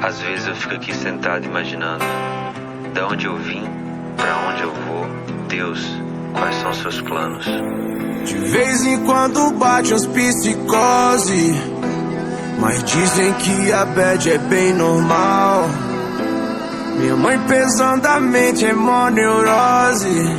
Às vezes eu fico aqui sentado imaginando da onde eu vim, pra onde eu vou. Deus, quais são seus planos? De vez em quando bate uns psicose, mas dizem que a bad é bem normal. Minha mãe pesadamente é mó neurose,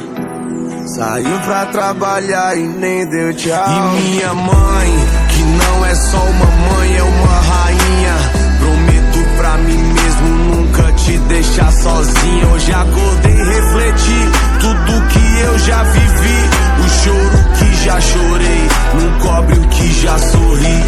saiu pra trabalhar e nem deu tchau. E minha mãe, que não é só uma mãe, é uma rainha. Prometo pra mim mesmo nunca te deixar sozinha. Hoje acordei e refleti tudo que eu já vivi. O choro que já chorei não cobre o que já sorri.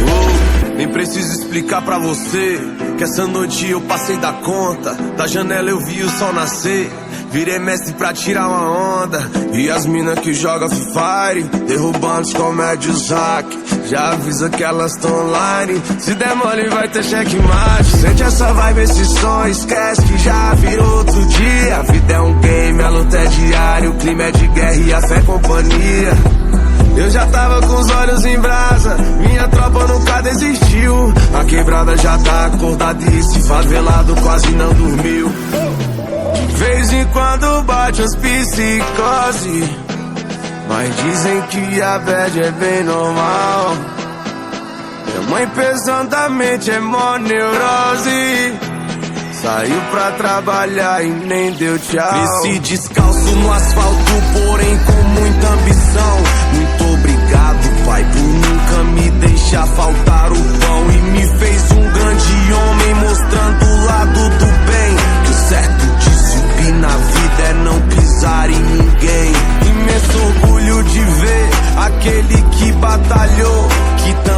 Oh, nem preciso explicar pra você que essa noite eu passei da conta. Da janela eu vi o sol nascer, virei mestre pra tirar uma onda. E as minas que jogam Free Fire, derrubando os comédios hack. Já avisa que elas tão online, se der mole vai ter checkmate. Sente essa vibe, esse som, esquece que já virou outro dia. A vida é um game, a luta é diária, o clima é de guerra e a fé é companhia. Eu já tava com os olhos em brasa, minha tropa nunca desistiu. A quebrada já tá acordada e esse favelado quase não dormiu. De vez em quando bate as psicose, mas dizem que a bad é bem normal. Minha mãe pesadamente é mó neurose, saiu pra trabalhar e nem deu tchau. Cresci descalço no asfalto, porém com muita ambição. Muito obrigado, pai, por nunca me deixar faltar o pão. E me fez um grande homem, mostrando o lado do bem. Que o certo de subir na vida é não pisar em ninguém. Imenso orgulho de ver aquele que batalhou, que também